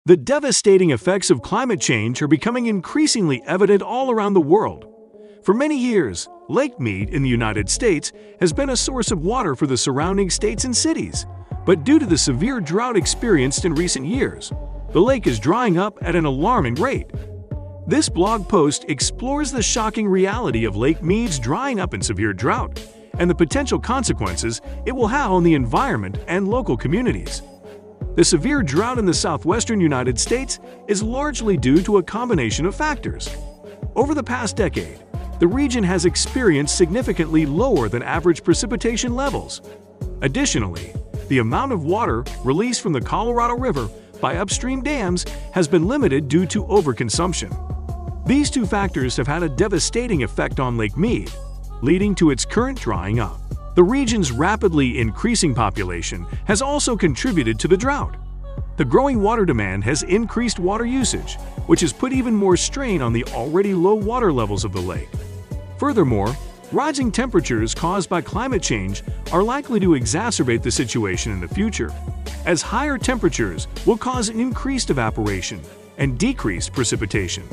The devastating effects of climate change are becoming increasingly evident all around the world. For many years, Lake Mead in the United States has been a source of water for the surrounding states and cities. But due to the severe drought experienced in recent years, the lake is drying up at an alarming rate. This blog post explores the shocking reality of Lake Mead's drying up in severe drought and the potential consequences it will have on the environment and local communities. The severe drought in the southwestern United States is largely due to a combination of factors. Over the past decade, the region has experienced significantly lower than average precipitation levels. Additionally, the amount of water released from the Colorado River by upstream dams has been limited due to overconsumption. These two factors have had a devastating effect on Lake Mead, leading to its current drying up. The region's rapidly increasing population has also contributed to the drought. The growing water demand has increased water usage, which has put even more strain on the already low water levels of the lake. Furthermore, rising temperatures caused by climate change are likely to exacerbate the situation in the future, as higher temperatures will cause an increased evaporation and decreased precipitation.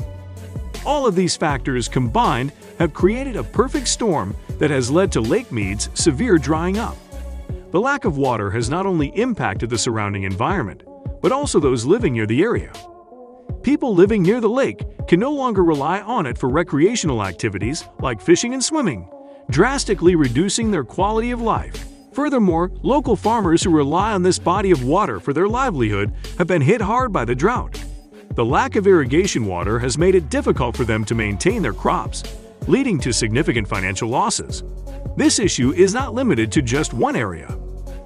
All of these factors combined have created a perfect storm that has led to Lake Mead's severe drying up. The lack of water has not only impacted the surrounding environment, but also those living near the area. People living near the lake can no longer rely on it for recreational activities like fishing and swimming, drastically reducing their quality of life. Furthermore, local farmers who rely on this body of water for their livelihood have been hit hard by the drought. The lack of irrigation water has made it difficult for them to maintain their crops, leading to significant financial losses. This issue is not limited to just one area.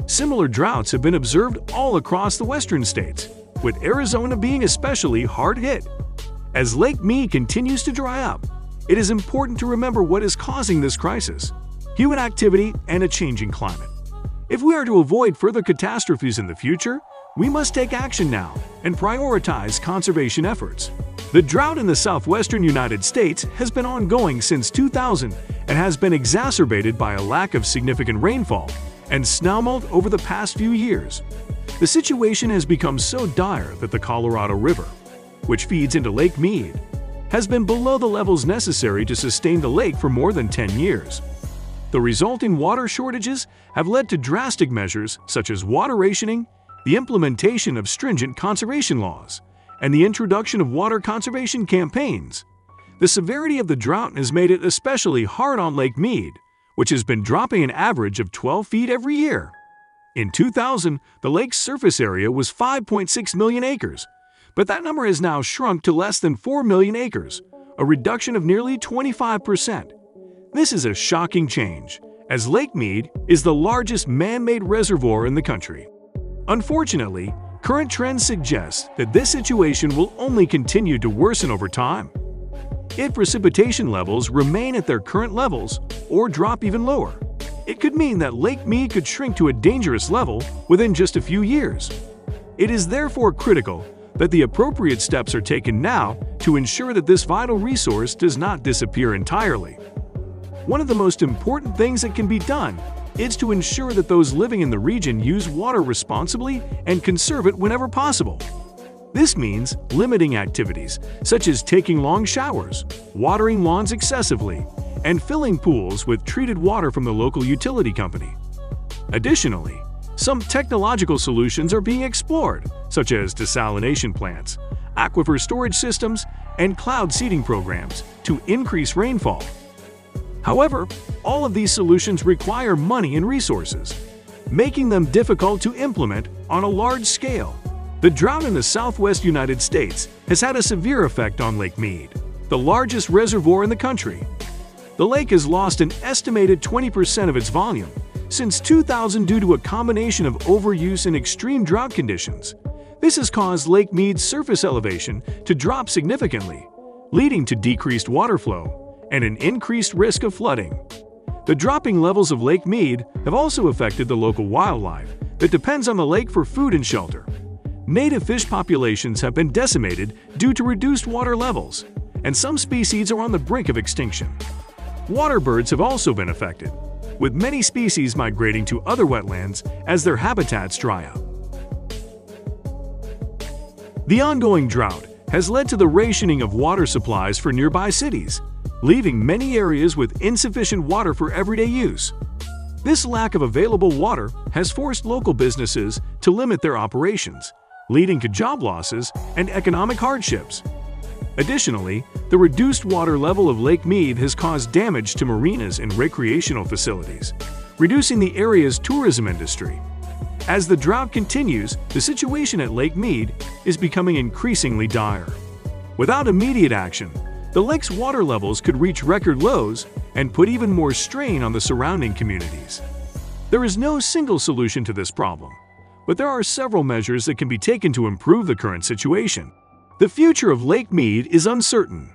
Similar droughts have been observed all across the western states, with Arizona being especially hard hit. As Lake Mead continues to dry up, it is important to remember what is causing this crisis: human activity and a changing climate. If we are to avoid further catastrophes in the future, we must take action now and prioritize conservation efforts. The drought in the southwestern United States has been ongoing since 2000 and has been exacerbated by a lack of significant rainfall and snowmelt over the past few years. The situation has become so dire that the Colorado River, which feeds into Lake Mead, has been below the levels necessary to sustain the lake for more than 10 years. The resulting water shortages have led to drastic measures such as water rationing, the implementation of stringent conservation laws, and the introduction of water conservation campaigns. The severity of the drought has made it especially hard on Lake Mead, which has been dropping an average of 12 feet every year. In 2000, the lake's surface area was 5.6 million acres, but that number has now shrunk to less than 4 million acres, a reduction of nearly 25%. This is a shocking change, as Lake Mead is the largest man-made reservoir in the country. Unfortunately, current trends suggest that this situation will only continue to worsen over time. If precipitation levels remain at their current levels or drop even lower, it could mean that Lake Mead could shrink to a dangerous level within just a few years. It is therefore critical that the appropriate steps are taken now to ensure that this vital resource does not disappear entirely. One of the most important things that can be done is to ensure that those living in the region use water responsibly and conserve it whenever possible. This means limiting activities such as taking long showers, watering lawns excessively, and filling pools with treated water from the local utility company. Additionally, some technological solutions are being explored, such as desalination plants, aquifer storage systems, and cloud seeding programs to increase rainfall. However, all of these solutions require money and resources, making them difficult to implement on a large scale. The drought in the southwest United States has had a severe effect on Lake Mead, the largest reservoir in the country. The lake has lost an estimated 20% of its volume since 2000 due to a combination of overuse and extreme drought conditions. This has caused Lake Mead's surface elevation to drop significantly, leading to decreased water flow and an increased risk of flooding. The dropping levels of Lake Mead have also affected the local wildlife that depends on the lake for food and shelter. Native fish populations have been decimated due to reduced water levels, and some species are on the brink of extinction. Water birds have also been affected, with many species migrating to other wetlands as their habitats dry up. The ongoing drought has led to the rationing of water supplies for nearby cities, leaving many areas with insufficient water for everyday use. This lack of available water has forced local businesses to limit their operations, leading to job losses and economic hardships. Additionally, the reduced water level of Lake Mead has caused damage to marinas and recreational facilities, reducing the area's tourism industry. As the drought continues, the situation at Lake Mead is becoming increasingly dire. Without immediate action, the lake's water levels could reach record lows and put even more strain on the surrounding communities. There is no single solution to this problem, but there are several measures that can be taken to improve the current situation. The future of Lake Mead is uncertain.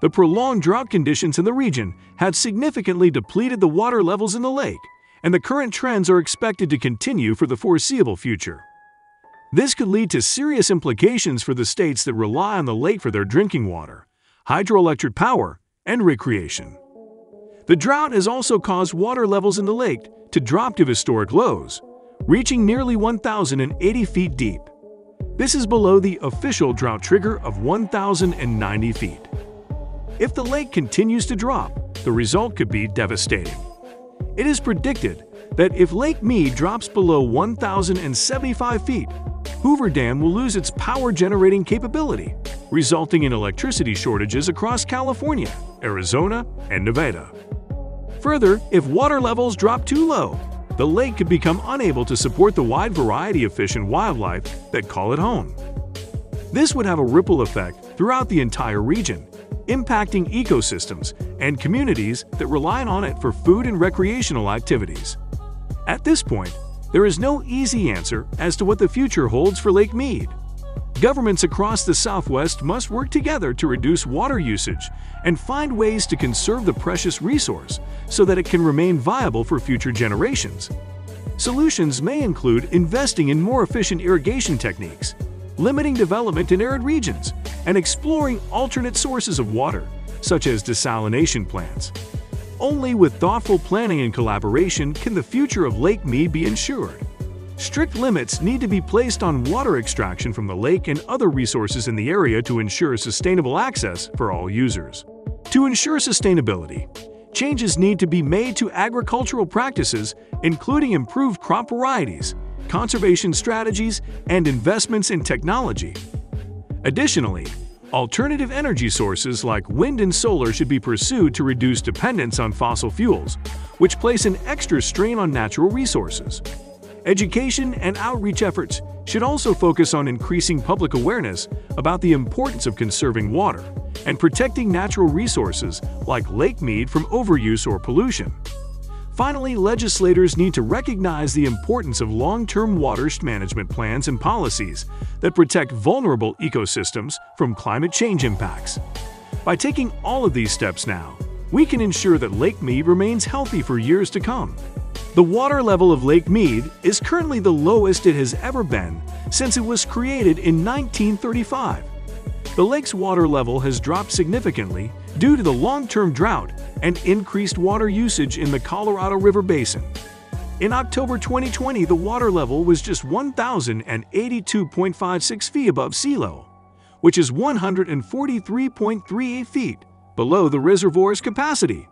The prolonged drought conditions in the region have significantly depleted the water levels in the lake, and the current trends are expected to continue for the foreseeable future. This could lead to serious implications for the states that rely on the lake for their drinking water, hydroelectric power, and recreation. The drought has also caused water levels in the lake to drop to historic lows, reaching nearly 1,080 feet deep. This is below the official drought trigger of 1,090 feet. If the lake continues to drop, the result could be devastating. It is predicted that if Lake Mead drops below 1,075 feet, Hoover Dam will lose its power-generating capability, resulting in electricity shortages across California, Arizona, and Nevada. Further, if water levels drop too low, the lake could become unable to support the wide variety of fish and wildlife that call it home. This would have a ripple effect throughout the entire region, impacting ecosystems and communities that rely on it for food and recreational activities. At this point, there is no easy answer as to what the future holds for Lake Mead. Governments across the Southwest must work together to reduce water usage and find ways to conserve the precious resource so that it can remain viable for future generations. Solutions may include investing in more efficient irrigation techniques, limiting development in arid regions, and exploring alternate sources of water, such as desalination plants. Only with thoughtful planning and collaboration can the future of Lake Mead be ensured. Strict limits need to be placed on water extraction from the lake and other resources in the area to ensure sustainable access for all users. To ensure sustainability, changes need to be made to agricultural practices, including improved crop varieties, conservation strategies, and investments in technology. Additionally, alternative energy sources like wind and solar should be pursued to reduce dependence on fossil fuels, which place an extra strain on natural resources. Education and outreach efforts should also focus on increasing public awareness about the importance of conserving water and protecting natural resources like Lake Mead from overuse or pollution. Finally, legislators need to recognize the importance of long-term water management plans and policies that protect vulnerable ecosystems from climate change impacts. By taking all of these steps now, we can ensure that Lake Mead remains healthy for years to come. The water level of Lake Mead is currently the lowest it has ever been since it was created in 1935. The lake's water level has dropped significantly due to the long-term drought and increased water usage in the Colorado River Basin. In October 2020, the water level was just 1,082.56 feet above sea level, which is 143.38 feet below the reservoir's capacity.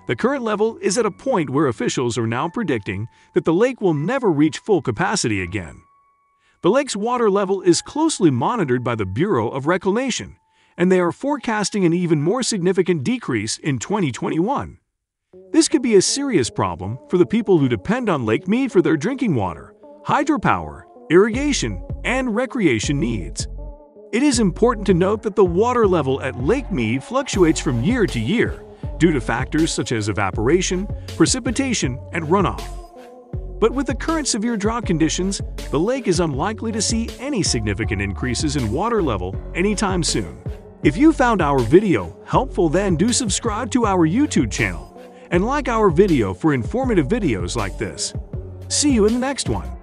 The current level is at a point where officials are now predicting that the lake will never reach full capacity again. The lake's water level is closely monitored by the Bureau of Reclamation, and they are forecasting an even more significant decrease in 2021. This could be a serious problem for the people who depend on Lake Mead for their drinking water, hydropower, irrigation, and recreation needs. It is important to note that the water level at Lake Mead fluctuates from year to year due to factors such as evaporation, precipitation, and runoff. But with the current severe drought conditions, the lake is unlikely to see any significant increases in water level anytime soon. If you found our video helpful, then do subscribe to our YouTube channel and like our video for informative videos like this. See you in the next one.